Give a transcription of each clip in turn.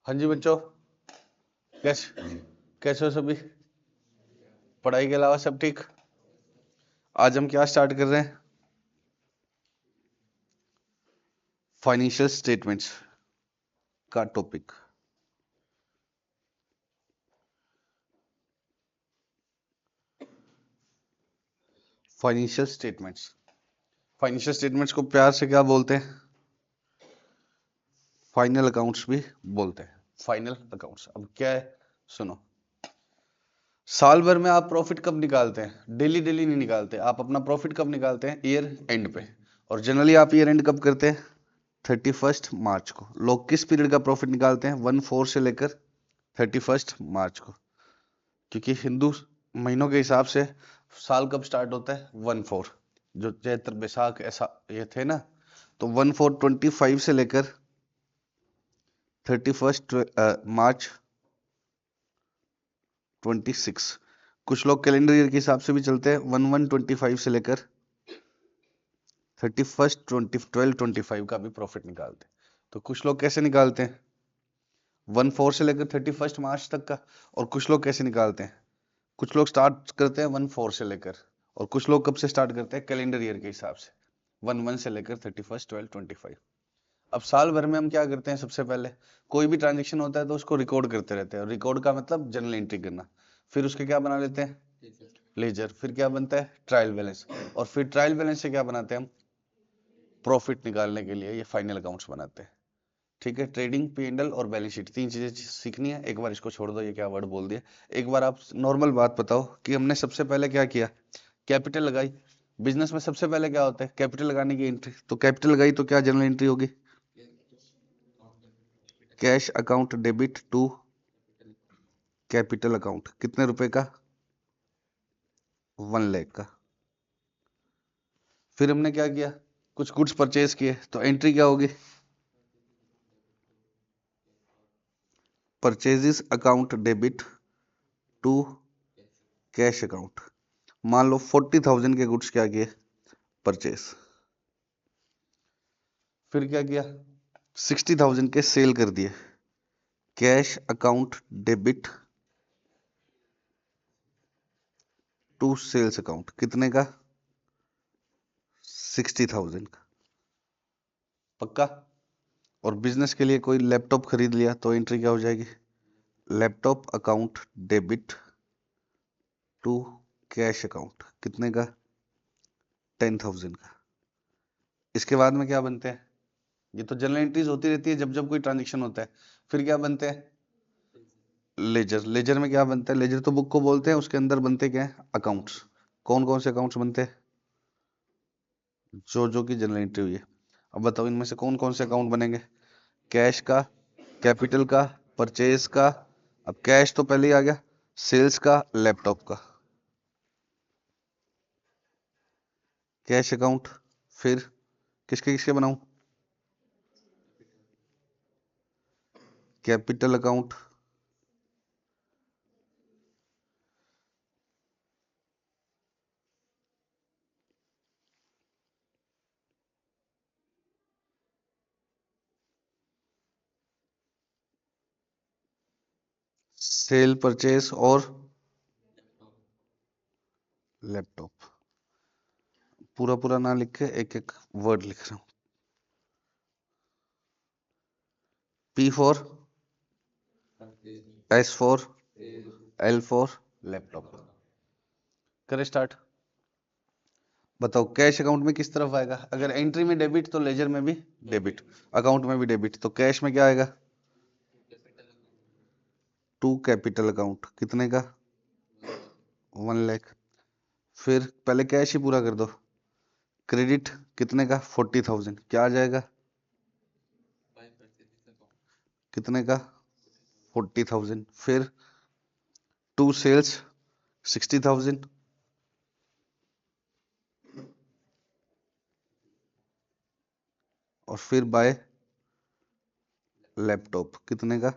हाँ जी बच्चों, कैसे कैसे हो सभी? पढ़ाई के अलावा सब ठीक? आज हम क्या स्टार्ट कर रहे हैं? फाइनेंशियल स्टेटमेंट्स का topic. Financial statements. Financial statements को प्यार से क्या बोलते हैं? फाइनल अकाउंट्स भी बोलते हैं। Final accounts. अब क्या है, सुनो। साल भर में आप प्रॉफिट कब निकालते हैं? डेली डेली नहीं निकालते। आप अपना प्रॉफिट कब निकालते हैं? ईयर एंड पे। और जनरली आप ईयर एंड कब करते हैं? 31 मार्च को। लोग किस पीरियड का प्रॉफिट निकालते हैं? 1/4 से लेकर 31 मार्च को, क्योंकि हिंदू महीनों के हिसाब से साल कब स्टार्ट होता है? 1/4। जो चैत्र बैसाख ऐसा ये थे ना, तो 1/4 25 से लेकर 31 मार्च 26। कुछ लोग कैलेंडर ईयर के हिसाब से भी चलते हैं, 1/1/25 से लेकर 31/12/25 का भी प्रॉफिट निकालते हैं। तो कुछ लोग कैसे निकालते हैं? 1/4 से लेकर 31 मार्च तक का। और कुछ लोग कैसे निकालते हैं? कुछ लोग स्टार्ट करते हैं 1/4 से लेकर, और कुछ लोग कब से स्टार्ट करते हैं? कैलेंडर ईयर के हिसाब से 1/1 से लेकर 31/12/25। अब साल भर में हम क्या करते हैं? सबसे पहले कोई भी ट्रांजेक्शन होता है तो उसको रिकॉर्ड करते रहते हैं। रिकॉर्ड का मतलब जर्नल एंट्री करना। फिर उसके क्या बना लेते हैं? लेजर। फिर क्या बनता है? Trial balance. और फिर ट्रायल बैलेंस से क्या बनाते हैं हम? प्रॉफिट निकालने के लिए ये फाइनल अकाउंट्स बनाते हैं। ठीक है, ट्रेडिंग, P&L और बैलेंस शीट, तीन चीजें सीखनी है। एक बार इसको छोड़ दो, ये क्या वर्ड बोल दिया। एक बार आप नॉर्मल बात बताओ कि हमने सबसे पहले क्या किया? कैपिटल लगाई। बिजनेस में सबसे पहले क्या होता है? कैपिटल लगाने की एंट्री। तो कैपिटल लगाई तो क्या जर्नल एंट्री होगी? Cash account debit to capital account. कितने रुपए का? 1 लाख का। फिर हमने क्या किया? कुछ गुड्स परचेज किए, तो एंट्री क्या होगी? Purchases account debit to cash account. मान लो 40,000 के गुड्स क्या किए? परचेज। फिर क्या किया? 60,000 के सेल कर दिए। Cash account debit to sales account. कितने का? 60,000 का। पक्का? और बिजनेस के लिए कोई लैपटॉप खरीद लिया तो एंट्री क्या हो जाएगी? Laptop account debit to cash account. कितने का? 10,000 का। इसके बाद में क्या बनते हैं? ये तो जनरल एंट्रीज होती रहती है जब जब कोई ट्रांजेक्शन होता है। फिर क्या बनते हैं? लेजर। लेजर में क्या बनता है? लेजर तो बुक को बोलते हैं, उसके अंदर बनते क्या है? अकाउंट्स। कौन कौन से अकाउंट्स बनते हैं? जो जो की जनरल एंट्री हुई है। अब बताओ इनमें से कौन कौन से अकाउंट बनेंगे? कैश का, कैपिटल का, परचेज का। अब कैश तो पहले ही आ गया। सेल्स का, लैपटॉप का। Cash account. फिर किसके किसके बनाऊं? कैपिटल अकाउंट, सेल परचेज और लैपटॉप। पूरा पूरा ना लिख के एक एक वर्ड लिख रहा हूं। P for, S for, L for laptop. करें स्टार्ट। बताओ कैश अकाउंट में किस तरफ आएगा? अगर एंट्री में डेबिट तो लेजर में भी डेबिट, अकाउंट में भी डेबिट। तो कैश में क्या आएगा? To capital account. कितने का? 1 लाख। फिर पहले कैश ही पूरा कर दो। क्रेडिट कितने का? 40,000। क्या आ जाएगा? कितने का? 40,000। फिर टू सेल्स 60,000। और फिर बाय लैपटॉप। कितने का?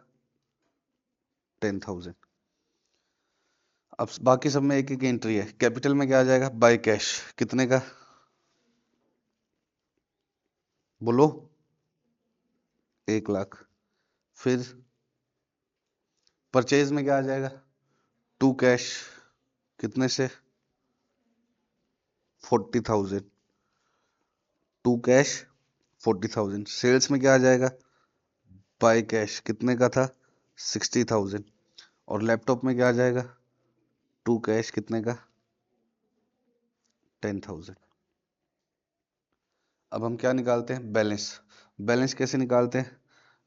10,000। अब बाकी सब में एक एक एंट्री है। कैपिटल में क्या आ जाएगा? By cash. कितने का? बोलो। 1 लाख। फिर परचेज में क्या आ जाएगा, टू कैश कितने से 40,000, टू कैश 40,000। सेल्स में क्या आ जाएगा, बाय कैश कितने का था 60,000। और लैपटॉप में क्या आ जाएगा, टू कैश कितने का 10,000। अब हम क्या निकालते हैं, बैलेंस। बैलेंस कैसे निकालते हैं,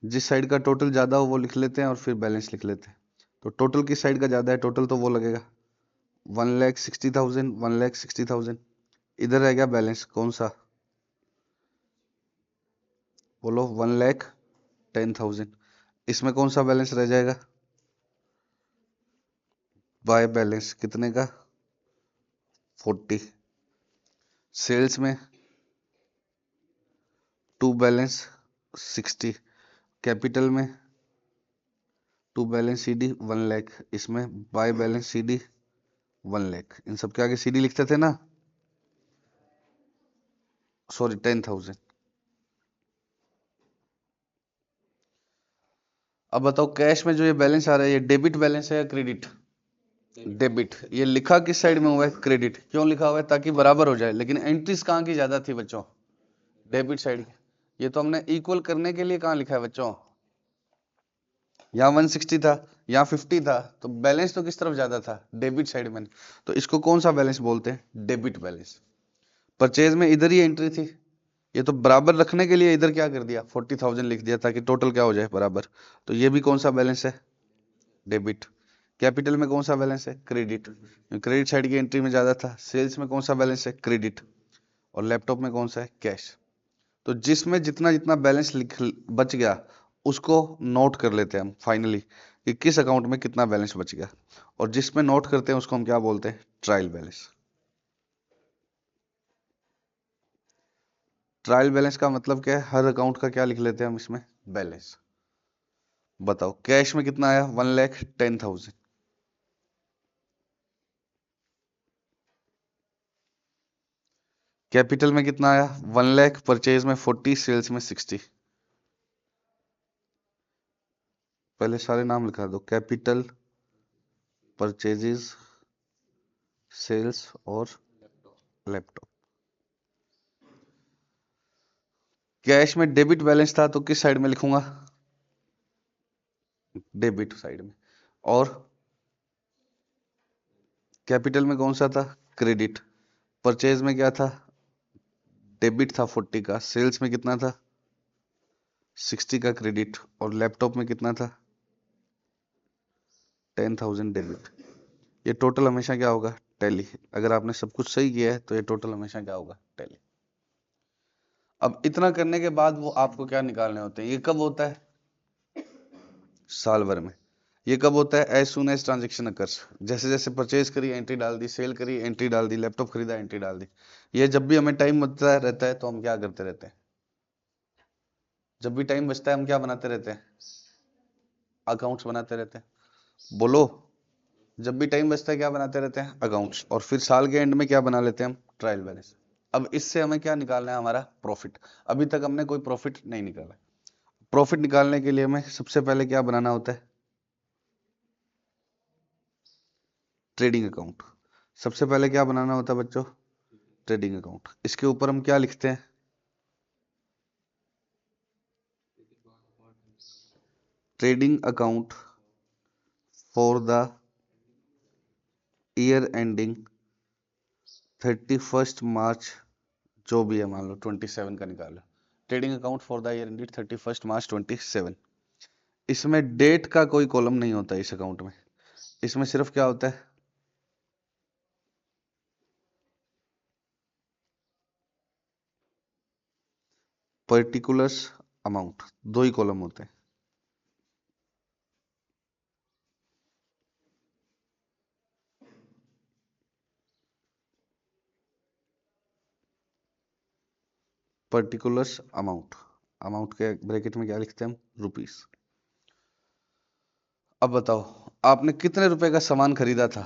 जिस साइड का टोटल ज़्यादा हो वो लिख लेते हैं और फिर बैलेंस लिख लेते हैं। तो टोटल किस साइड का ज़्यादा है, टोटल तो वो लगेगा 1,60,000, 1,60,000। इधर रह गया बैलेंस कौन सा, बोलो 1,10,000। इसमें कौन सा बैलेंस रह जाएगा, बाय बैलेंस कितने का 40। सेल्स में टू बैलेंस 60। कैपिटल में टू बैलेंस सीडी 1,00,000। इसमें बाय बैलेंस सीडी 1,00,000। इन सब के आगे सीडी लिखते थे ना, सॉरी 10,000। अब बताओ कैश में जो ये बैलेंस आ रहा है ये डेबिट बैलेंस है या क्रेडिट, डेबिट। ये लिखा किस साइड में हुआ है, क्रेडिट। क्यों लिखा हुआ है, ताकि बराबर हो जाए। लेकिन एंट्रीज कहाँ की ज्यादा थी बच्चों, डेबिट साइड की। ये तो हमने इक्वल करने के लिए कहाँ लिखा है बच्चों, यहाँ 160 था यहाँ 50 था, तो बैलेंस तो किस तरफ ज्यादा था, डेबिट साइड में। तो इसको कौन सा बैलेंस बोलते हैं, डेबिट बैलेंस। परचेज में इधर ही एंट्री थी, ये तो बराबर रखने के लिए इधर क्या कर दिया 40,000 लिख दिया ताकि टोटल क्या हो जाए बराबर। तो ये भी कौन सा बैलेंस है, डेबिट। कैपिटल में कौन सा बैलेंस है, क्रेडिट। क्रेडिट साइड की एंट्री में ज्यादा था। सेल्स में कौन सा बैलेंस है, क्रेडिट। और लैपटॉप में कौन सा है, कैश। तो जिसमें जितना जितना बैलेंस लिख बच गया उसको नोट कर लेते हैं हम फाइनली कि किस अकाउंट में कितना बैलेंस बच गया। और जिसमें नोट करते हैं उसको हम क्या बोलते हैं, ट्रायल बैलेंस। ट्रायल बैलेंस का मतलब क्या है, हर अकाउंट का क्या लिख लेते हैं हम इसमें, बैलेंस। बताओ कैश में कितना आया, 1,10,000। कैपिटल में कितना आया 1,00,000। परचेज में 40, सेल्स में 60। पहले सारे नाम लिखा दो, कैपिटल, परचेजेस, सेल्स और लैपटॉप। कैश में डेबिट बैलेंस था तो किस साइड में लिखूंगा, डेबिट साइड में। और कैपिटल में कौन सा था, क्रेडिट। परचेज में क्या था, डेबिट था 40 का। सेल्स में कितना था 60 का क्रेडिट। और लैपटॉप में कितना था 10,000 डेबिट। ये टोटल हमेशा क्या होगा, टैली। अगर आपने सब कुछ सही किया है तो ये टोटल हमेशा क्या होगा, टैली। अब इतना करने के बाद वो आपको क्या निकालने होते हैं, ये कब होता है, साल भर में। ये कब होता है, as soon as transaction occurs. जैसे जैसे परचेज करी एंट्री डाल दी, सेल करी एंट्री डाल दी, लैपटॉप खरीदा एंट्री डाल दी। ये जब भी हमें टाइम बचता रहता है तो हम क्या करते रहते हैं, जब भी टाइम बचता है हम क्या बनाते रहते हैं, अकाउंट्स बनाते रहते हैं। बोलो, जब भी टाइम बचता है क्या बनाते रहते हैं, अकाउंट्स। और फिर साल के एंड में क्या बना लेते हैं हम, ट्रायल बैलेंस। अब इससे हमें क्या निकालना है, हमारा प्रॉफिट। अभी तक हमने कोई प्रॉफिट नहीं निकाला। प्रॉफिट निकालने के लिए हमें सबसे पहले क्या बनाना होता है, ट्रेडिंग अकाउंट। सबसे पहले क्या बनाना होता है बच्चों, ट्रेडिंग अकाउंट। इसके ऊपर हम क्या लिखते हैं, trading account for the year ending 31 मार्च, जो भी है मान लो 27 का निकालो। Trading account for the year ended 31 मार्च 27। इसमें डेट का कोई कॉलम नहीं होता इस अकाउंट में। इसमें सिर्फ क्या होता है, पर्टिकुलर्स अमाउंट। दो ही कॉलम होते हैं। पर्टिकुलर्स अमाउंट, अमाउंट के ब्रैकेट में क्या लिखते हैं हम, रुपीस। अब बताओ आपने कितने रुपए का सामान खरीदा था,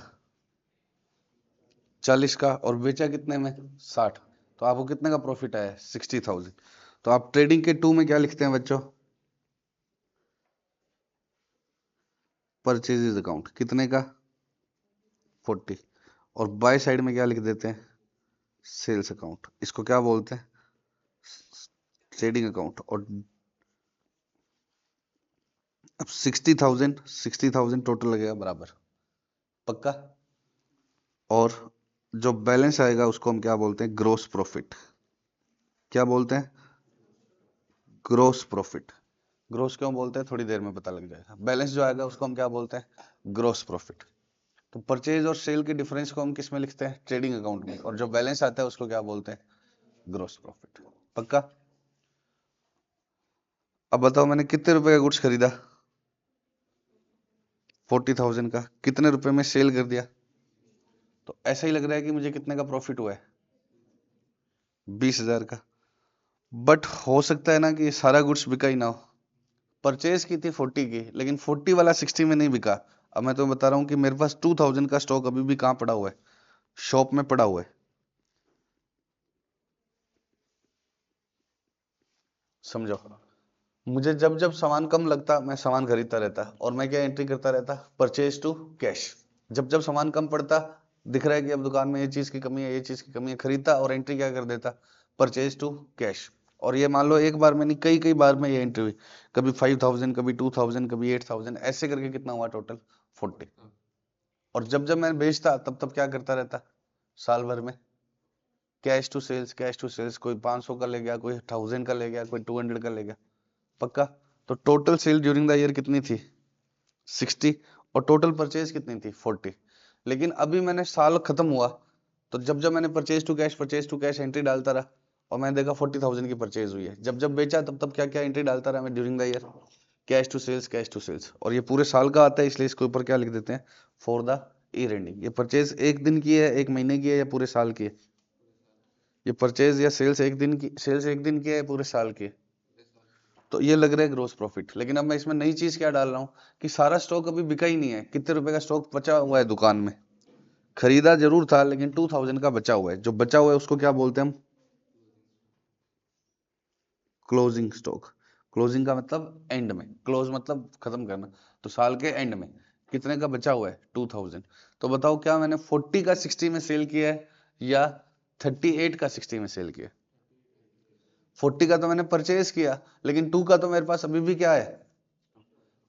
40 का, और बेचा कितने में, 60। तो आपको कितने का प्रॉफिट आया, 60,000। तो आप ट्रेडिंग के टू में क्या लिखते हैं बच्चों, परचेजेज अकाउंट कितने का 40, और बाय साइड में क्या लिख देते हैं सेल्स अकाउंट, इसको क्या बोलते हैं ट्रेडिंग अकाउंट। और अब 60,000 टोटल लगेगा बराबर, पक्का। और जो बैलेंस आएगा उसको हम क्या बोलते हैं ग्रोस प्रॉफिट, क्या बोलते हैं ग्रोस प्रॉफिट। ग्रोस क्यों बोलते हैं थोड़ी देर में पता लग जाएगा। बैलेंस जो आएगा उसको हम क्या बोलते हैं ग्रोस प्रॉफिट। तो परचेज और सेल के डिफरेंस को हम किस में लिखते हैं ट्रेडिंग अकाउंट में, और जो बैलेंस आता है उसको क्या बोलते हैं ग्रोस प्रॉफिट, पक्का। अब बताओ मैंने कितने रुपए का गुड्स खरीदा 40,000 का, कितने रुपए में सेल कर दिया, तो ऐसा ही लग रहा है कि मुझे कितने का प्रॉफिट हुआ है 20,000 का। बट हो सकता है ना कि सारा गुड्स बिका ही ना हो। परचेज की थी 40 की, लेकिन 40 वाला 60 में नहीं बिका। अब मैं तुम्हें बता रहा हूँ कि मेरे पास 2000 का स्टॉक अभी भी कहाँ पड़ा हुआ है शॉप में पड़ा हुआ है, समझो। मुझे जब जब सामान कम लगता मैं सामान खरीदता रहता, और मैं क्या एंट्री करता रहता परचेज टू कैश। जब जब सामान कम पड़ता, दिख रहा है कि अब दुकान में ये चीज की कमी है ये चीज की कमी है, खरीदता और एंट्री क्या कर देता परचेज टू कैश। और ये मान लो एक बार में नहीं कई कई बार में ये एंट्री हुई, कभी 5,000 कभी 2,000 कभी 8,000, ऐसे करके कितना हुआ टोटल 40। और जब जब मैं बेचता तब तब क्या करता रहता साल भर में cash to sales cash to sales, कोई 500 का ले गया कोई 1000 का ले गया कोई 200 का ले गया, पक्का। तो total sale during the year कितनी थी 60, और टोटल परचेज कितनी थी 40। लेकिन अभी मैंने साल खत्म हुआ तो जब जब मैंने परचेज टू कैश एंट्री डालता रहा, और मैंने देखा 40,000 की परचेज हुई है, जब जब बेचा तब तब क्या क्या एंट्री डालता रहा मैं during the year cash to sales. और ये पूरे साल का आता है इसलिए इसके ऊपर क्या लिख देते हैं फॉर द ईयर एंडिंग। ये परचेज एक दिन की है एक महीने की है या पूरे साल की है, ये परचेज या सेल्स एक दिन की, सेल्स एक दिन की है पूरे साल की है। तो ये लग रहा है ग्रोस प्रॉफिट। लेकिन अब मैं इसमें नई चीज क्या डाल रहा हूँ कि सारा स्टॉक अभी बिका ही नहीं है, कितने रुपए का स्टॉक बचा हुआ है दुकान में, खरीदा जरूर था लेकिन 2000 का बचा हुआ है। जो बचा हुआ है उसको क्या बोलते हैं हम क्लोजिंग स्टॉक। क्लोजिंग का मतलब एंड में, क्लोज मतलब खत्म करना, तो साल के एंड में कितने का बचा हुआ है 2000। तो बताओ क्या मैंने 40 का 60 में सेल किया है या 38 का 60 में सेल किया। 40 का तो मैंने परचेज किया, लेकिन 2 का तो मेरे पास अभी भी क्या है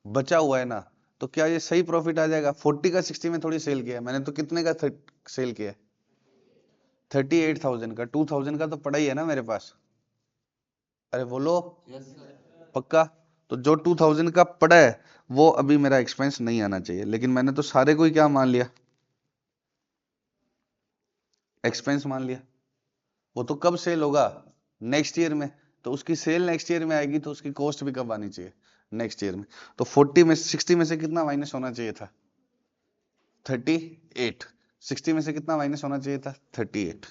बचा हुआ है ना। तो क्या ये सही प्रॉफिट आ जाएगा 40 का 60 में थोड़ी सेल किया मैंने, तो कितने का सेल किया 38,000 का, 2000 का तो पड़ा ही है ना मेरे पास। अरे बोलो पक्का। तो जो 2000 का पड़ा है वो अभी मेरा एक्सपेंस नहीं आना चाहिए, लेकिन मैंने तो सारे को ही क्या मान लिया एक्सपेंस मान लिया। वो तो कब सेल होगा नेक्स्ट ईयर में, तो उसकी सेल नेक्स्ट ईयर में आएगी तो उसकी कॉस्ट भी कब आनी चाहिए नेक्स्ट ईयर में। तो 40 में 60 में से कितना माइनस होना चाहिए था 38, 60 में से कितना माइनस होना चाहिए था 38।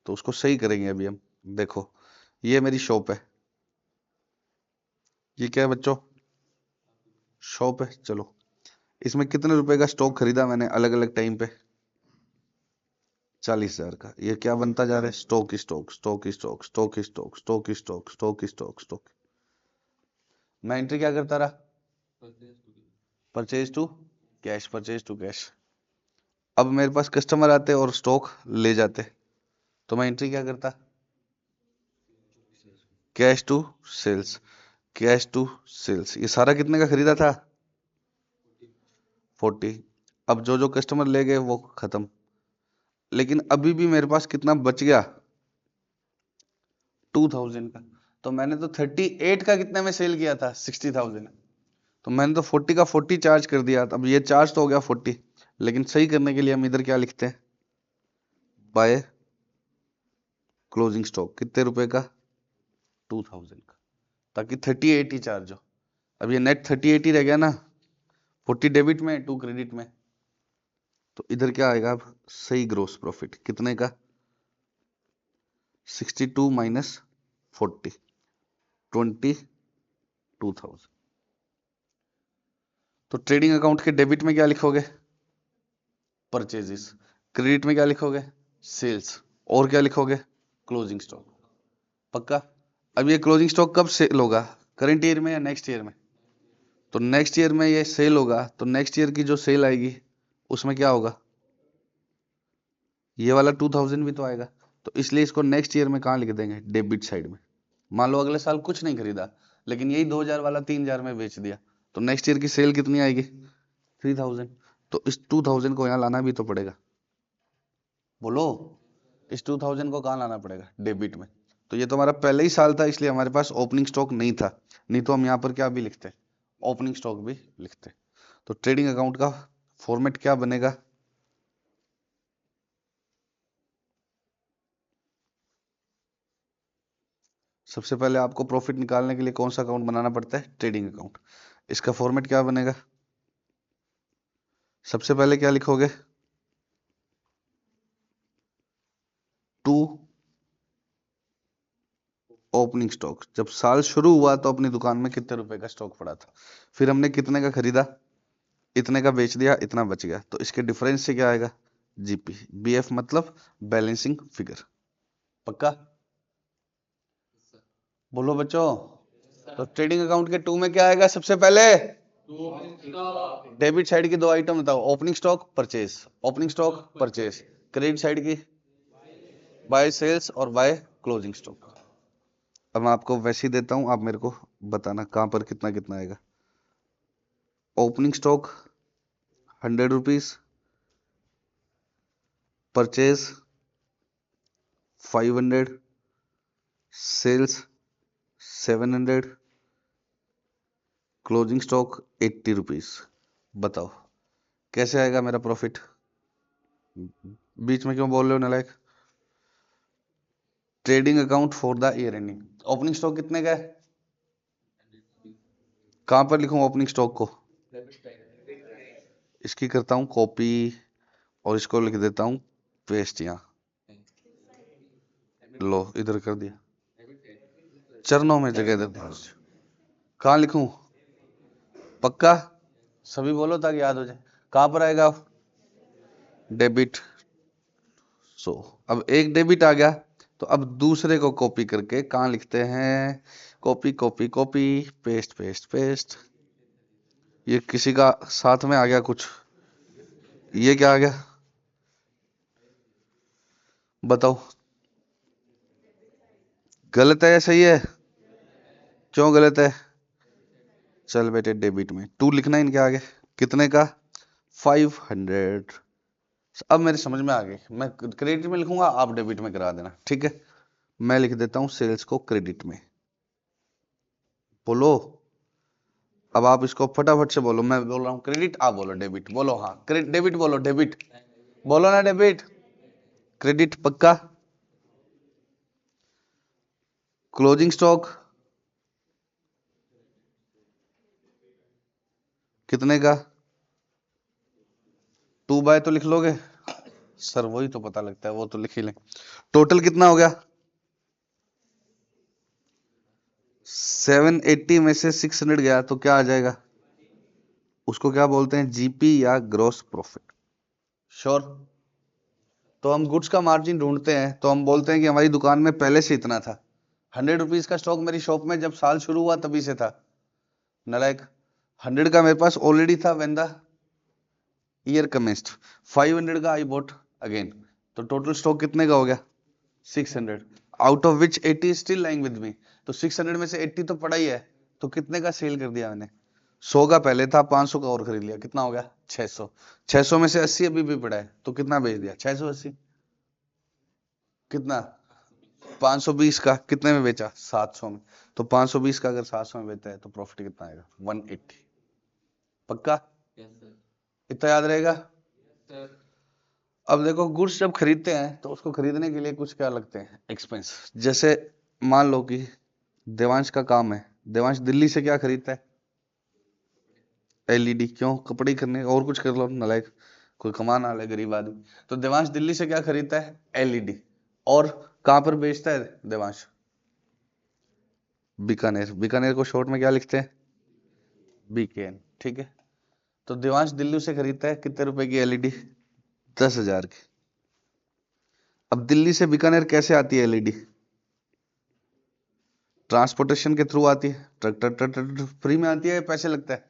तो उसको सही करेंगे अभी हम। देखो ये मेरी शॉप है, ये क्या है बच्चों शॉप है। चलो इसमें कितने रुपए का स्टॉक खरीदा मैंने अलग अलग टाइम पे 40,000 का। ये क्या बनता जा रहा है stock stock stock stock stock stock stock stock stock stock stock. मैं एंट्री क्या करता रहा purchase to cash purchase to cash. अब मेरे पास कस्टमर आते और स्टॉक ले जाते तो मैं एंट्री क्या करता cash to sales cash to sales. ये सारा कितने का खरीदा था 40। अब जो जो कस्टमर ले गए वो खत्म, लेकिन अभी भी मेरे पास कितना बच गया 2000 का। तो मैंने तो 38 का कितने में सेल किया था 60,000, तो मैंने तो 40 का 40 चार्ज कर दिया। अब ये चार्ज तो हो गया 40, लेकिन सही करने के लिए हम इधर क्या लिखते हैं बाय क्लोजिंग स्टॉक कितने रुपए का 2000 का, ताकि 38 ही चार्ज हो। अब ये नेट 38 ही रह गया ना, 40 डेबिट में 2 क्रेडिट में। तो इधर क्या आएगा अब सही ग्रोस प्रॉफिट कितने का 62 माइनस 40 22,000। तो ट्रेडिंग अकाउंट के डेबिट में क्या लिखोगे परचेजेस, क्रेडिट में क्या लिखोगे सेल्स, और क्या लिखोगे क्लोजिंग स्टॉक, पक्का। अब ये क्लोजिंग स्टॉक कब सेल होगा करंट ईयर में या नेक्स्ट ईयर में तो नेक्स्ट ईयर में ये सेल होगा, तो नेक्स्ट ईयर की जो सेल आएगी उसमें क्या होगा, ये वाला 2000 भी तो आएगा। तो इसलिए इसको नेक्स्ट ईयर में कहाँ लिख देंगे, डेबिट साइड में। मान लो अगले साल कुछ नहीं खरीदा, लेकिन यही 2000 वाला 3000 में बेच दिया, तो नेक्स्ट ईयर की सेल कितनी आएगी, 3000। तो इस 2000 को यहाँ लाना भी तो पड़ेगा, बोलो। इस 2000 को कहाँ लाना पड़ेगा, डेबिट में। तो ये तो हमारा पहले ही साल था, इसलिए हमारे पास ओपनिंग स्टॉक नहीं था, नहीं तो हम यहाँ पर क्या भी लिखते, ओपनिंग स्टॉक भी लिखते। तो ट्रेडिंग अकाउंट का फॉर्मेट क्या बनेगा, सबसे पहले आपको प्रॉफिट निकालने के लिए कौन सा अकाउंट बनाना पड़ता है, ट्रेडिंग अकाउंट। इसका फॉर्मेट क्या बनेगा, सबसे पहले क्या लिखोगे, टू ओपनिंग स्टॉक। जब साल शुरू हुआ तो अपनी दुकान में कितने रुपए का स्टॉक पड़ा था, फिर हमने कितने का खरीदा, इतने का बेच दिया, इतना बच गया, तो इसके डिफरेंस से क्या आएगा, जीपी। बीएफ मतलब बैलेंसिंग फिगर। पक्का, बोलो बच्चों। तो ट्रेडिंग अकाउंट के टू में क्या आएगा, सबसे पहले डेबिट साइड की दो आइटम बताओ, opening stock purchase, opening stock purchase. Credit side की बाय सेल्स और बाय क्लोजिंग स्टॉक। अब मैं आपको वैसे ही देता हूं, आप मेरे को बताना कहां पर कितना कितना आएगा। Opening stock 100 rupees, purchase 500, sales 700, closing stock 80 rupees. बताओ कैसे आएगा मेरा प्रॉफिट, बीच में क्यों बोल रहे हो नालायक। Trading account for the year ending, opening stock कितने का है, कहां पर लिखूं ओपनिंग स्टॉक को, इसकी करता हूं कॉपी और इसको लिख देता हूं पेस्ट, यहाँ लो इधर कर दिया, चरणों में जगह देता हूं। कहां लिखूं, पक्का, सभी बोलो ताकि याद हो जाए। कहां पर आएगा, डेबिट। सो अब एक डेबिट आ गया, तो अब दूसरे को कॉपी करके कहां लिखते हैं, copy copy copy, paste paste paste. ये किसी का साथ में आ गया कुछ, ये क्या आ गया, बताओ, गलत है या सही है, क्यों गलत है, चल बेटे डेबिट में टू लिखना है इनके आगे, कितने का, 500। अब मेरे समझ में आ गई, मैं क्रेडिट में लिखूंगा, आप डेबिट में करा देना, ठीक है। मैं लिख देता हूं सेल्स को क्रेडिट में, बोलो। अब आप इसको फटाफट से बोलो, मैं बोल रहा हूँ क्रेडिट, आप बोलो डेबिट, बोलो हाँ क्रेडिट, डेबिट बोलो, डेबिट बोलो ना, डेबिट क्रेडिट पक्का। क्लोजिंग स्टॉक कितने का, 2 बाय तो लिख लोगे सर, वही तो पता लगता है, वो तो लिख ही लें। टोटल कितना हो गया, 780 में से 600 गया तो क्या आ जाएगा, उसको क्या बोलते हैं, जीपी या ग्रॉस प्रॉफिट। श्योर। तो हम गुड्स का मार्जिन ढूंढते हैं, तो हम बोलते हैं कि हमारी दुकान में पहले से इतना था, 100 रुपीज का स्टॉक मेरी शॉप में जब साल शुरू हुआ तभी से था, नालायक। 100 का मेरे पास ऑलरेडी था व्हेन द ईयर कमेंस्ड, 500 का आई बॉट अगेन, तो टोटल स्टॉक कितने का हो गया, 600, out of which 80 still lying with me. तो 600 में से 80 तो पड़ा ही है, तो कितने का सेल कर दिया मैंने, 100 का पहले था, 500 का और खरीद लिया, कितना हो गया 600। 600 में से 80 अभी भी पड़ा है, तो कितना बेच दिया, 680, कितना 520 का कितने में बेचा, 700 में। तो 520 का अगर 700 में बेचा है तो प्रॉफिट कितना आएगा, 180। पक्का, इतना याद रहेगा। अब देखो गुड्स जब खरीदते हैं तो उसको खरीदने के लिए कुछ क्या लगते हैं, एक्सपेंस। जैसे मान लो कि देवांश का काम है, देवांश दिल्ली से क्या खरीदता है, एलईडी। क्यों, कपड़े करने, और कुछ कर लो नालायक, कोई कमा ना ले गरीब आदमी। तो देवांश दिल्ली से क्या खरीदता है, एलईडी। और कहां पर बेचता है देवांश, बीकानेर। बीकानेर को शॉर्ट में क्या लिखते हैं, बीकेएन, ठीक है। तो देवांश दिल्ली से खरीदता है कितने रुपए की एलईडी, 10,000 की। अब दिल्ली से बीकानेर कैसे आती है एलईडी, ट्रांसपोर्टेशन के थ्रू आती है, truck truck truck truck free में आती है, पैसे लगता है,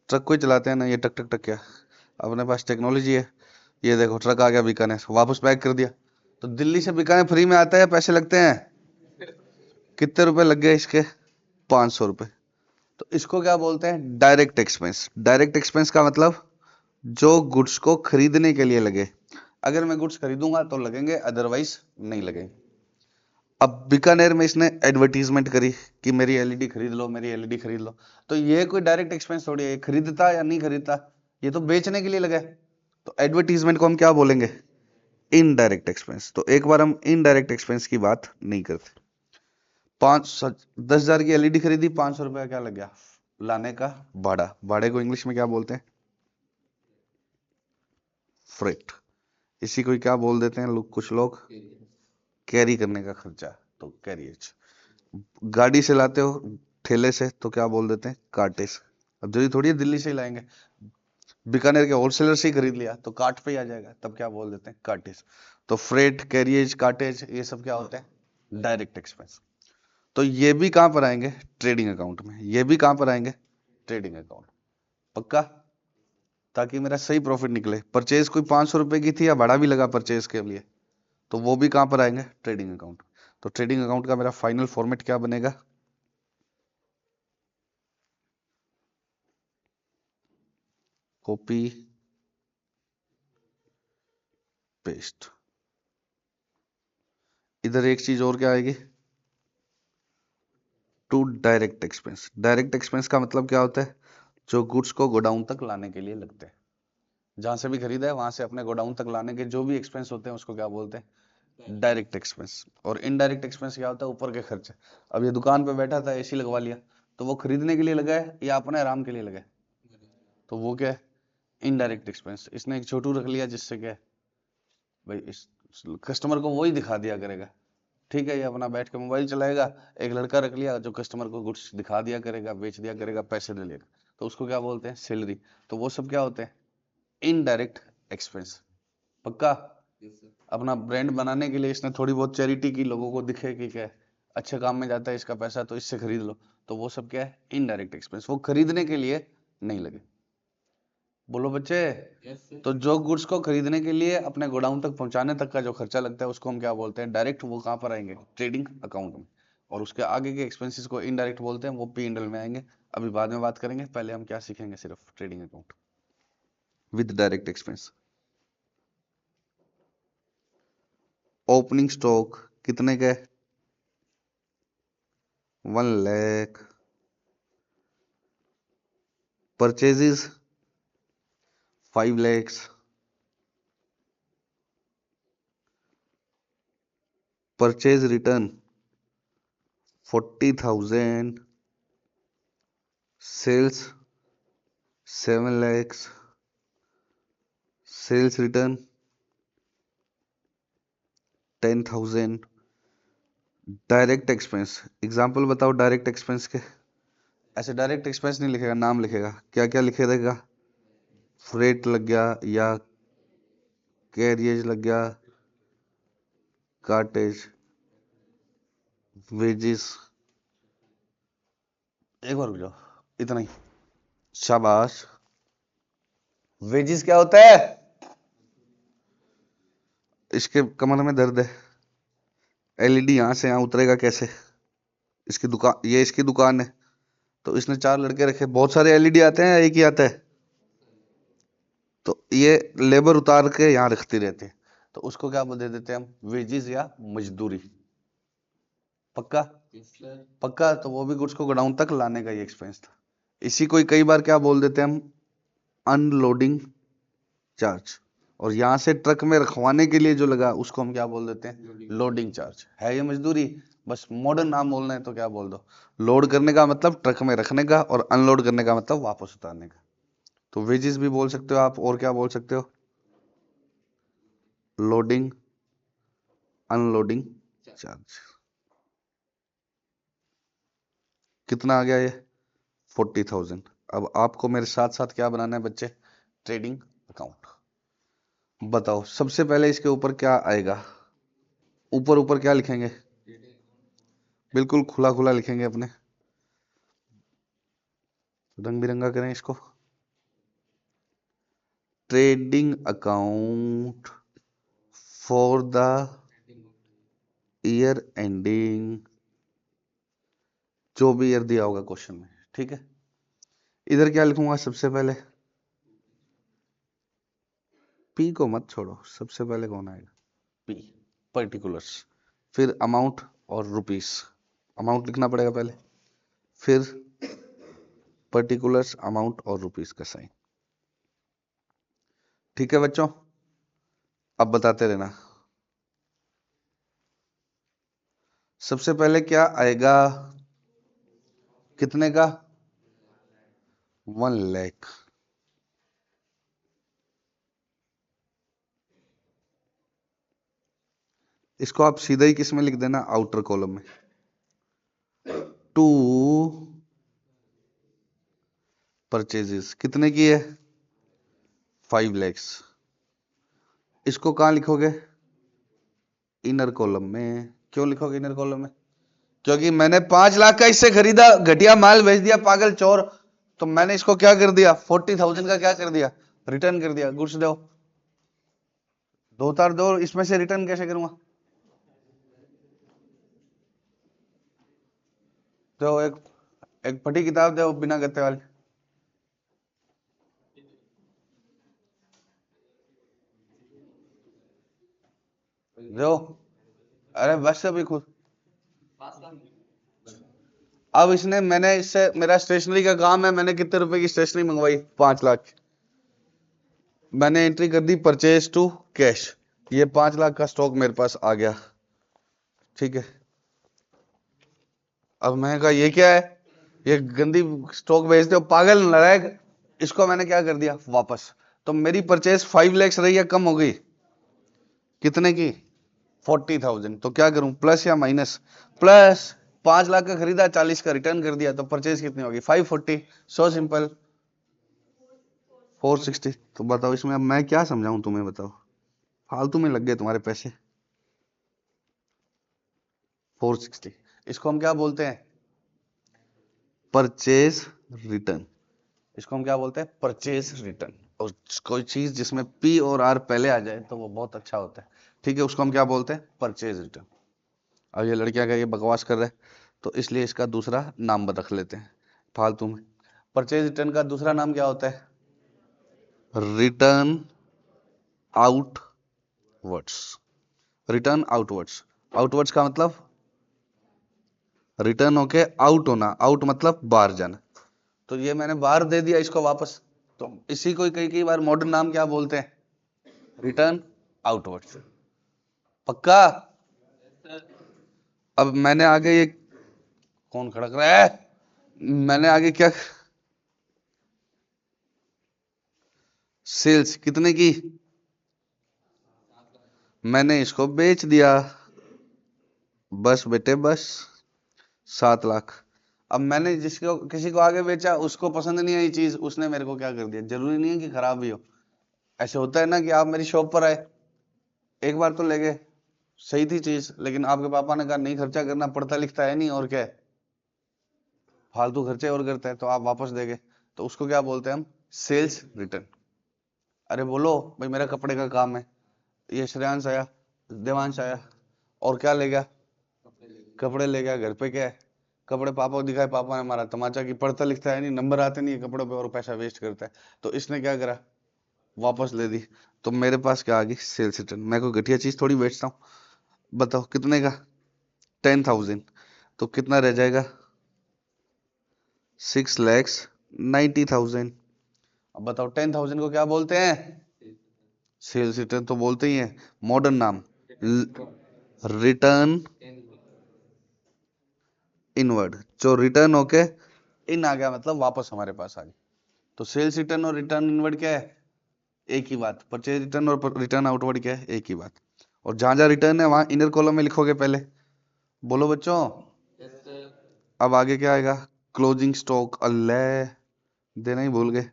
ट्रक कोई चलाते हैं ना, ये टक टक टक क्या, अपने पास टेक्नोलॉजी है। ये देखो ट्रक आ गया बीकानेर, वापस पैक कर दिया। तो दिल्ली से बीकानेर फ्री में आता है, पैसे लगते हैं? कितने रुपए लग गए इसके? 500 रुपए। तो इसको क्या बोलते हैं? Direct expense. डायरेक्ट एक्सपेंस का मतलब जो गुड्स को खरीदने के लिए लगे। अगर मैं गुड्स खरीदूंगा तो लगेंगे, अदरवाइज नहीं लगेंगे। अब बीकानेर में इसने एडवर्टीजमेंट करी कि मेरी एलईडी खरीद लो, मेरी एलईडी खरीद लो। तो ये कोई डायरेक्ट एक्सपेंस थोड़ी है, ये खरीदता या नहीं खरीदता, ये तो बेचने के लिए लगा है। तो एडवर्टीजमेंट को हम क्या बोलेंगे? Indirect expense. तो एक बार हम इनडायरेक्ट एक्सपेंस की बात नहीं करते। 10,000 की एलईडी खरीदी, 500 रुपया क्या लग गया? लाने का भाड़ा। भाड़े को इंग्लिश में क्या बोलते हैं? फ्रेट। इसी को क्या बोल देते हैं लोग, कुछ लोग? कैरी करने का खर्चा। तो कैरियज। गाड़ी से लाते हो, ठेले से, तो क्या बोल देते हैं? कार्टेज। अब जरूरी थोड़ी है दिल्ली से ही लाएंगे, बीकानेर के होलसेलर से ही खरीद लिया तो कार्ट पे ही आ जाएगा, तब क्या बोल देते हैं? कार्टेज। तो फ्रेट, कैरियज, कार्टेज, ये सब क्या होते हैं? Direct expense. तो ये भी कहां पर आएंगे? ट्रेडिंग अकाउंट में। ये भी कहां पर आएंगे? Trading account. पक्का? ताकि मेरा सही प्रॉफिट निकले। परचेज कोई 500 रुपए की थी या भाड़ा भी लगा परचेज के लिए, तो वो भी कहां पर आएंगे? Trading account. तो ट्रेडिंग अकाउंट का मेरा फाइनल फॉर्मेट क्या बनेगा? Copy paste. इधर एक चीज और क्या आएगी? To direct expense. Direct expense का मतलब क्या होता है? जो गुड्स को गोडाउन तक लाने के लिए लगते हैं, जहां से भी खरीदा है वहां से अपने गोडाउन तक लाने के जो भी एक्सपेंस होते हैं उसको क्या बोलते हैं? Direct expense. और इनडायरेक्ट एक्सपेंस क्या होता है? ऊपर के खर्चे। अब ये दुकान पे बैठा था, एसी लगवा लिया, तो वो खरीदने के लिए लगा है या अपने आराम के लिए लगा है? तो वो क्या है? Indirect expense. इसने एक छोटू रख लिया, जिससे क्या है भाई, इस कस्टमर को वही दिखा दिया करेगा। ठीक है, ये अपना बैठ के मोबाइल चलाएगा। एक लड़का रख लिया जो कस्टमर को गुड्स दिखा दिया करेगा, बेच दिया करेगा, पैसे ले लेगा। तो उसको क्या बोलते हैं? सैलरी। तो वो सब क्या होते हैं? Indirect expense. पक्का? अपना ब्रांड बनाने के लिए इसने थोड़ी बहुत चैरिटी की, लोगों को दिखे कि क्या है, अच्छे काम में जाता है इसका पैसा, तो इससे खरीद लो। तो वो सब क्या है? Indirect expense. वो खरीदने के लिए नहीं लगे। बोलो बच्चे। तो जो गुड्स को खरीदने के लिए अपने गोडाउन तक पहुंचाने तक का जो खर्चा लगता है उसको हम क्या बोलते हैं? डायरेक्ट। वो कहां पर आएंगे? ट्रेडिंग अकाउंट में। और उसके आगे के एक्सपेंसेस को इनडायरेक्ट बोलते हैं, वो पी एंड एल में आएंगे। अभी बाद में बात करेंगे, पहले हम क्या सीखेंगे? सिर्फ trading account with direct expense. Opening stock कितने का? 1 lakh. Purchases 5 lakhs। Purchase return 40,000। Sales 7 lakhs। Sales return 10,000। Direct expense example बताओ डायरेक्ट एक्सपेंस के। ऐसे डायरेक्ट एक्सपेंस नहीं लिखेगा, नाम लिखेगा। क्या क्या लिखे देगा? फ्रेट लग गया, या कैरियज लग गया, कार्टेज, वेजेस। एक बार रुक जाओ, इतना ही। शाबाश। वेजेस क्या होता है? इसके कमर में दर्द है। एलईडी यहां से यहां उतरेगा कैसे? इसकी दुकान, ये इसकी दुकान है, तो इसने 4 लड़के रखे। बहुत सारे एलईडी आते हैं या एक ही आता है? तो ये लेबर उतार के यहाँ रखती रहती है, तो उसको क्या दे देते हैं हम? वेजेस या मजदूरी। पक्का? पक्का। तो वो भी गुड्स को गोडाउन तक लाने का ही एक्सपेंस था। इसी को ही कई बार क्या बोल देते हैं हम? Unloading charge. और यहां से ट्रक में रखवाने के लिए जो लगा उसको हम क्या बोल देते हैं? Loading charge. है ये मजदूरी? बस मॉडर्न नाम बोलना है तो क्या बोल दो? लोड करने का मतलब ट्रक में रखने का, और अनलोड करने का मतलब वापस उतारने का। तो वेजेस भी बोल सकते हो आप, और क्या बोल सकते हो? Loading, unloading charge. कितना आ गया ये? 40,000। अब आपको मेरे साथ साथ क्या बनाना है बच्चे? Trading account. बताओ सबसे पहले इसके ऊपर क्या आएगा? ऊपर ऊपर क्या लिखेंगे? बिल्कुल खुला खुला लिखेंगे अपने, रंग बिरंगा करें इसको। Trading account for the year ending, जो भी ईयर दिया होगा क्वेश्चन में, ठीक है। इधर क्या लिखूंगा सबसे पहले, पी को मत छोड़ो, सबसे पहले कौन आएगा, पी, पर्टिकुलर्स, फिर अमाउंट और रुपीस, अमाउंट लिखना पड़ेगा पहले, फिर पर्टिकुलर्स, अमाउंट और रुपीस का साइन, ठीक है बच्चों। अब बताते रहना। सबसे पहले क्या आएगा, कितने का, 1 लाख। इसको आप सीधा ही किस में लिख देना, आउटर कॉलम में, टू परचेजेस, कितने की है, 5 lakhs। इसको कहां लिखोगे, इनर कॉलम में। क्यों लिखोगे इनर कॉलम में, क्योंकि मैंने 5 लाख का इससे खरीदा, घटिया माल बेच दिया पागल चोर, तो मैंने इसको क्या कर दिया, 40,000 का क्या कर दिया, रिटर्न कर दिया। गुड्स दो, दो तार दो, इसमें से रिटर्न कैसे करूंगा, दो एक एक फटी किताब दो बिना गत्ते वाली, दो। अरे बस अभी खुद, अब इसने, मैंने इससे, मेरा स्टेशनरी का काम है, मैंने कितने रुपए की स्टेशनरी मंगवाई, 5 लाख। मैंने एंट्री कर दी परचेज टू कैश, ये 5 लाख का स्टॉक मेरे पास आ गया, ठीक है। अब मैं कहा ये क्या है, ये गंदी स्टॉक बेचते हो पागल नालायक, इसको मैंने क्या कर दिया वापस। तो मेरी परचेज 5 lakhs रही है, कम हो गई, कितने की, 40,000। तो क्या करूं, प्लस या माइनस, प्लस, 5 लाख का खरीदा, 40 का रिटर्न कर दिया, तो परचेज कितनी होगी, 540। So simple, 460। तो बताओ इसमें अब मैं क्या समझाऊं तुम्हें, बताओ, फालतू में लग गए तुम्हारे पैसे। 460, इसको हम क्या बोलते हैं, परचेज रिटर्न। इसको हम क्या बोलते हैं, परचेज रिटर्न। और कोई चीज जिसमें पी और आर पहले आ जाए तो वो बहुत अच्छा होता है, ठीक है, उसको हम क्या बोलते हैं, परचेज रिटर्न। अब ये लड़कियां का ये बकवास कर रहा है, तो इसलिए इसका दूसरा नाम रख लेते हैं फालतू में। परचेज रिटर्न का दूसरा नाम क्या होता है, return outwards. Return outwards, outwards का मतलब रिटर्न होके आउट होना, आउट मतलब बाहर जाना। तो ये मैंने बाहर दे दिया इसको वापस, तो इसी को कई कई बार मॉडर्न नाम क्या बोलते हैं, रिटर्न आउटवर्ड्स। पक्का। अब मैंने आगे ये, कौन खड़क रहा है, मैंने आगे क्या, सेल्स कितने की, मैंने इसको बेच दिया, बस बेटे बस, 7 लाख। अब मैंने जिसको किसी को आगे बेचा, उसको पसंद नहीं आई चीज, उसने मेरे को क्या कर दिया, जरूरी नहीं है कि खराब भी हो, ऐसे होता है ना कि आप मेरी शॉप पर आए, एक बार तो ले गए, सही थी चीज, लेकिन आपके पापा ने कहा नहीं खर्चा करना, पढ़ता लिखता है नहीं, और क्या है, फालतू खर्चे और करता है, तो आप वापस दे गए, तो उसको क्या बोलते हैं हम, सेल्स रिटर्न। अरे बोलो भाई, मेरा कपड़े का काम है, ये श्रेयांश आया, देवांश आया, और क्या ले गया, कपड़े ले गया, घर पे क्या है, कपड़े पापा को दिखाए, पापा ने मारा तमाचा कि पढ़ता लिखता है नहीं, नंबर आते नहीं है कपड़ों पे और पैसा वेस्ट करता है, तो इसने क्या करा, वापस ले दी। तो मेरे पास क्या आ गई, सेल्स रिटर्न। मैं कोई घटिया चीज थोड़ी बेचता हूँ। बताओ कितने का, 10,000, तो कितना रह जाएगा, 6,90,000। अब बताओ 10,000 को क्या बोलते हैं, सेल्स रिटर्न तो बोलते ही हैं, मॉडर्न नाम रिटर्न इनवर्ड, जो रिटर्न होके इन आ गया, मतलब वापस हमारे पास आ गया। तो सेल्स रिटर्न और रिटर्न इनवर्ड क्या है, एक ही बात। परचेज रिटर्न और रिटर्न आउटवर्ड क्या है, एक ही बात। और जहां जहां रिटर्न है वहां इनर कॉलम में लिखोगे पहले। बोलो बच्चों। अब आगे क्या आएगा, क्लोजिंग स्टॉक, अल्लाह देना ही भूल गए,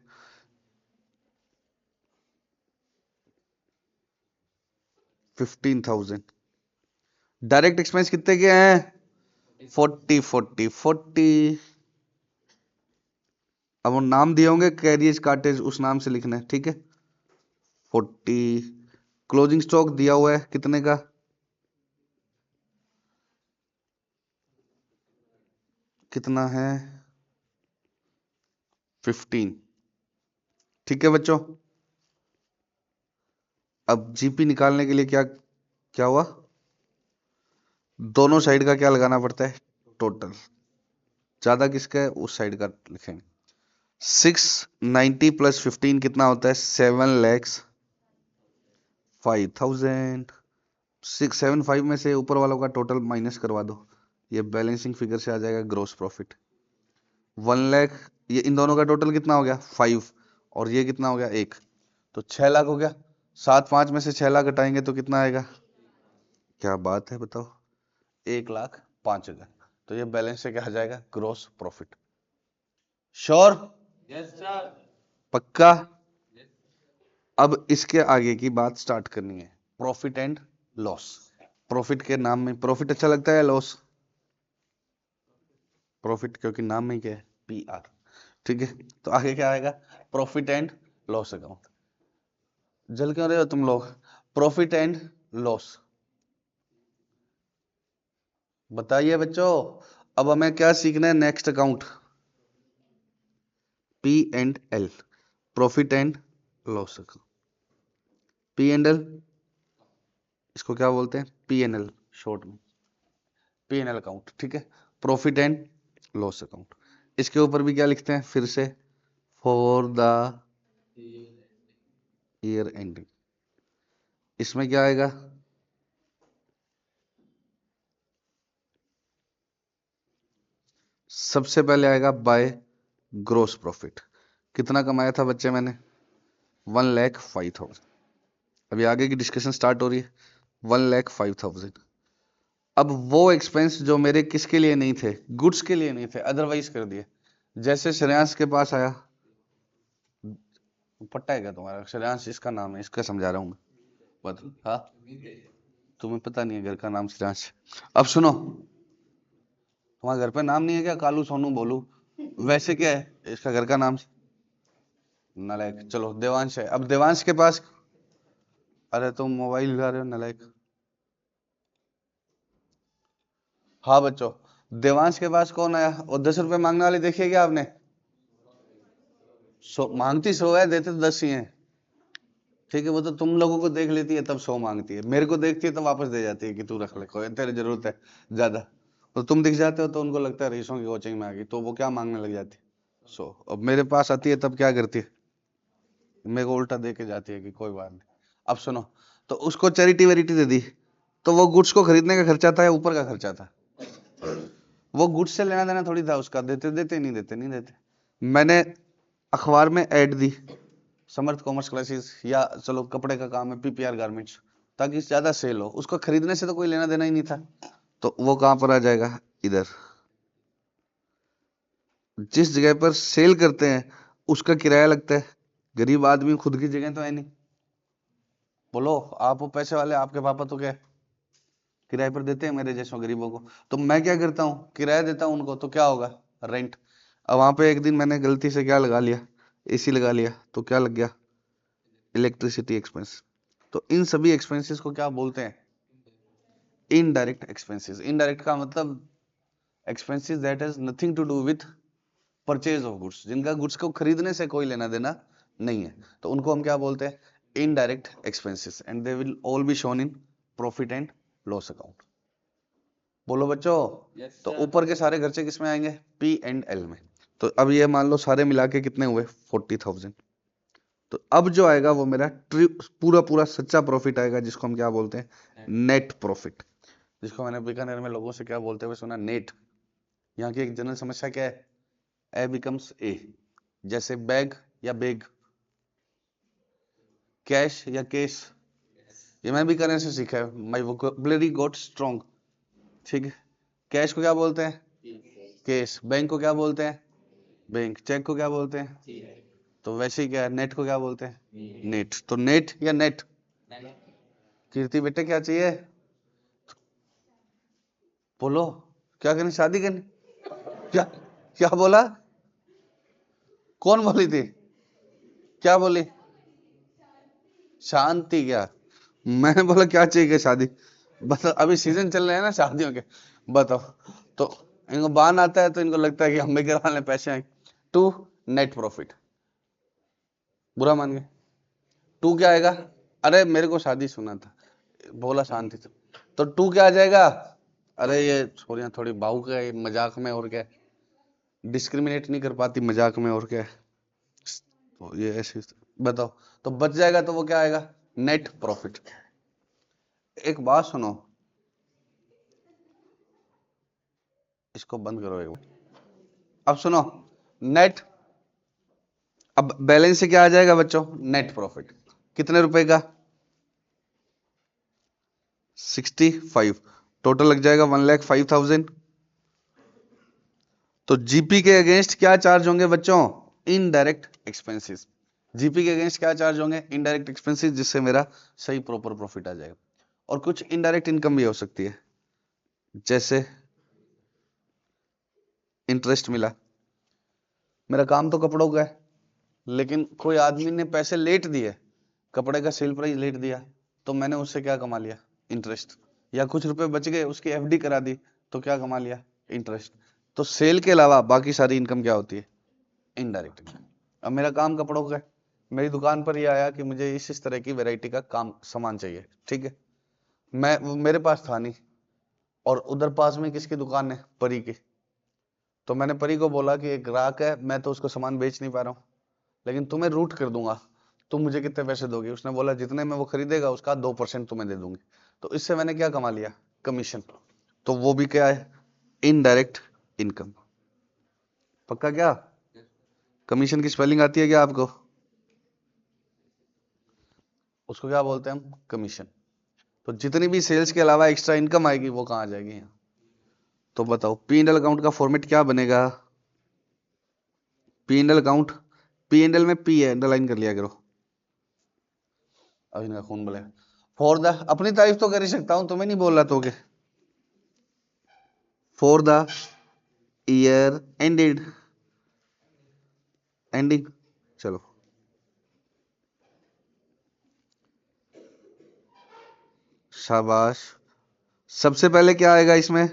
15,000। डायरेक्ट एक्सपेंस कितने के हैं, 40 40 40। अब वो नाम दिए होंगे कैरियज कार्टेज, उस नाम से लिखना है, ठीक है। 40, क्लोजिंग स्टॉक दिया हुआ है कितने का, कितना है 15। ठीक है बच्चों, अब जीपी निकालने के लिए क्या क्या हुआ, दोनों साइड का क्या लगाना पड़ता है, टोटल, ज्यादा किसका है उस साइड का लिखेंगे। 690 प्लस 15 कितना होता है, 7,05,000। 675 में से ऊपर वालों का टोटल माइनस करवा दो, ये बैलेंसिंग फिगर से आ जाएगा ग्रोस प्रॉफिट 1 लाख। ये इन दोनों का टोटल कितना हो गया 5, और ये कितना हो गया 1, तो 6 लाख हो गया। 7 5 में से 6 लाख घटाएंगे तो कितना आएगा, क्या बात है बताओ, 1,05,000। तो ये बैलेंस से क्या आ जाएगा, gross profit. Sure, yes sir. पक्का। अब इसके आगे की बात स्टार्ट करनी है, प्रॉफिट एंड लॉस। प्रॉफिट के नाम में प्रॉफिट अच्छा लगता है, लॉस, प्रॉफिट क्योंकि नाम में क्या है PR। ठीक है, तो आगे क्या आएगा, प्रॉफिट एंड लॉस अकाउंट। जल क्यों रहे हो तुम लोग, प्रॉफिट एंड लॉस बताइए बच्चों। अब हमें क्या सीखना है, next account P&L, profit and loss account. P&L, इसको क्या बोलते हैं, P&L शॉर्ट में, P&L अकाउंट। ठीक है, प्रॉफिट एंड लॉस अकाउंट। इसके ऊपर भी क्या लिखते हैं फिर से, फॉर द ईयर एंडिंग। इसमें क्या आएगा, सबसे पहले आएगा बाय ग्रोस प्रॉफिट। कितना कमाया था बच्चे मैंने, 1,05,000। अभी आगे की डिस्कशन स्टार्ट हो रही है, 1,05,000। अब वो एक्सपेंस जो मेरे किसके लिए नहीं थे, गुड्स के लिए नहीं थे, अदरवाइज कर दिए। जैसे श्रेयांश के पास आया, पट्टा है क्या तुम्हारा, श्रेयांश इसका नाम है, इसका समझा रहा हूं मैं, बता। हाँ, तुम्हें पता नहीं है घर का नाम श्रेयांश। अब सुनो, तुम्हारे घर पे नाम नहीं है क्या, कालू सोनू बोलू, वैसे क्या है इसका घर का नाम, नालायक। चलो देवांश है, अब देवांश के पास, अरे तुम मोबाइल हिला रहे हो नालायक। हाँ बच्चों, देवांश के पास कौन आया, और 10 रुपए मांगने वाले देखिए क्या आपने, मांगती 100 है, देते तो 10 ही है। ठीक है, वो तो तुम लोगों को देख लेती है तब 100 मांगती है, मेरे को देखती है तो वापस दे जाती है कि तू रख ले, कोई तेरी जरूरत है ज्यादा। तो तुम दिख जाते हो तो उनको लगता है रईसों की कोचिंग में आ गई, तो वो क्या मांगने लग जाती है 100। अब मेरे पास आती है तब क्या करती है, मेरे को उल्टा दे के जाती है कि कोई बात नहीं। अब सुनो, तो उसको चैरिटी वेरिटी दे दी, तो वो गुड्स को खरीदने का खर्चा था या ऊपर का खर्चा था, वो गुड्स से लेना देना थोड़ी था उसका, देते देते नहीं देते नहीं देते। मैंने अखबार में add the, Samarth commerce classes, या चलो कपड़े का काम है PPR गारमेंट्स, ताकि ज्यादा सेल हो, उसको खरीदने से तो कोई लेना देना ही नहीं था, तो वो कहां पर आ जाएगा, इधर। जिस जगह पर सेल करते हैं उसका किराया लगता है, गरीब आदमी खुद की जगह तो है नहीं, बोलो आप वो पैसे वाले, आपके पापा तो क्या है, किराए पर देते हैं मेरे जैसों गरीबों को, तो मैं क्या करता हूँ, किराया देता हूँ उनको, तो क्या होगा, रेंट। अब वहां पे एक दिन मैंने गलती से क्या लगा लिया, AC लगा लिया, तो क्या लग गया, इलेक्ट्रिसिटी एक्सपेंस। तो इन सभी एक्सपेंसेस को क्या बोलते हैं, इनडायरेक्ट एक्सपेंसेस। इनडायरेक्ट का मतलब expenses that has nothing to do with purchase of goods, जिनका गुड्स को खरीदने से कोई लेना देना नहीं है, तो उनको हम क्या बोलते हैं, indirect expenses, and they will all be shown in profit and loss account. बोलो बच्चों। Yes, तो sir. ऊपर के सारे खर्चे किसमें आएंगे, P&L में। तो अब ये मान लो सारे मिला के कितने हुए 40,000। तो अब जो आएगा वो मेरा पूरा पूरा सच्चा प्रॉफिट आएगा, जिसको हम क्या बोलते हैं, नेट प्रॉफिट, जिसको मैंने बीकानेर में लोगों से क्या बोलते हुए सुना, नेट। यहाँ की एक जनरल समस्या क्या है, ए बिकम्स ए, जैसे बैग या बेग, कैश या केस, ये मैं भी करने से सीखा है, माई वोकैबुलरी गॉट स्ट्रॉन्ग। ठीक है, कैश को क्या बोलते हैं, केस। बैंक को क्या बोलते हैं, बैंक। चेक को क्या बोलते हैं, तो वैसे ही क्या है, नेट को क्या बोलते हैं, नेट। तो नेट या नेट, कीर्ति बेटे क्या चाहिए, बोलो, क्या करनी, शादी करनी, क्या क्या बोला, कौन बोली थी, क्या बोली, शांति क्या? मैंने बोला क्या चाहिए क्या शादी? बताओ, अभी सीजन चल रहे हैं ना शादियों के। बताओ, तो इनको बान आता है तो इनको लगता है कि हम भी करवा लें, पैसे आए। टू नेट प्रॉफिट, बुरा मान गए। टू क्या आएगा? अरे मेरे को शादी सुना था, बोला शांति से। तो टू क्या आ जाएगा? अरे ये छोरियां थोड़ी भावुक है, मजाक में और क्या, डिस्क्रिमिनेट नहीं कर पाती मजाक में और क्या है। तो ये ऐसे, बताओ, तो बच जाएगा तो वो क्या आएगा? Net profit. एक बात सुनो, इसको बंद करो एक बार। अब सुनो, नेट, अब बैलेंस से क्या आ जाएगा बच्चों? Net profit. कितने रुपए का? 65। टोटल लग जाएगा 1,05,000। तो जीपी के अगेंस्ट क्या चार्ज होंगे बच्चों? Indirect expenses. जीपी के अगेंस्ट क्या चार्ज होंगे? इनडायरेक्ट एक्सपेंसेस, जिससे मेरा सही प्रॉपर प्रॉफिट आ जाएगा। और कुछ इनडायरेक्ट इनकम भी हो सकती है, जैसे इंटरेस्ट मिला। मेरा काम तो कपड़ों का है, लेकिन कोई आदमी ने पैसे लेट दिए, कपड़े का सेल प्राइस लेट दिया, तो मैंने उससे क्या कमा लिया? इंटरेस्ट। या कुछ रुपए बच गए, उसकी एफडी करा दी, तो क्या कमा लिया? इंटरेस्ट। तो सेल के अलावा बाकी सारी इनकम क्या होती है? Indirect income. अब मेरा काम कपड़ों का है, मेरी दुकान पर ये आया कि मुझे इस तरह की वैरायटी का काम सामान चाहिए, ठीक है, मैं मेरे पास था नहीं, और उधर पास में किसकी दुकान है? परी की। तो मैंने परी को बोला कि एक ग्राहक है, मैं तो उसको सामान बेच नहीं पा रहा हूँ, लेकिन तुम्हें रूट कर दूंगा, तुम मुझे कितने पैसे दोगे? उसने बोला जितने में वो खरीदेगा उसका 2% तुम्हें दे दूंगी। तो इससे मैंने क्या कमा लिया? कमीशन। तो वो भी क्या है? Indirect income. पक्का क्या? कमीशन की स्पेलिंग आती है क्या आपको? उसको क्या बोलते हैं हम? कमीशन। तो जितनी भी सेल्स के अलावा एक्स्ट्रा इनकम आएगी वो कहाँ आ जाएगी? यहाँ। तो बताओ, पी एंड एल अकाउंट का फॉर्मेट क्या बनेगा? P and L account, P and L में पी है, अंडरलाइन कर लिया करो। अब इनका खून बोले फॉर द, अपनी तारीफ तो कर ही सकता हूं, तुम्हें नहीं बोल रहा तो के। For the year ended, ending. चलो, शाबाश। सबसे पहले क्या आएगा इसमें?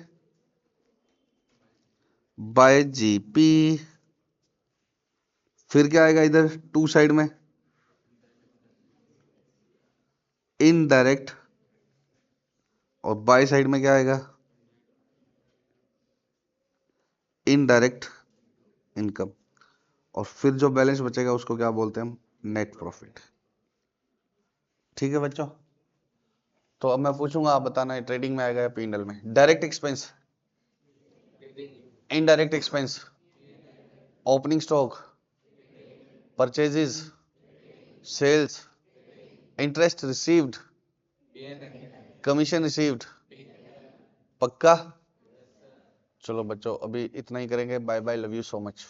Bye GP. फिर क्या आएगा इधर टू साइड में? इनडायरेक्ट। और बाय साइड में क्या आएगा? Indirect income. और फिर जो बैलेंस बचेगा उसको क्या बोलते हैं हम? Net profit. ठीक है बच्चों, तो अब मैं पूछूंगा, आप बताना है ट्रेडिंग में आएगा या पी&एल में? Direct expense, indirect expense, opening stock, purchases, sales, interest received, commission received. पक्का? चलो बच्चों, अभी इतना ही करेंगे। Bye bye, love you so much.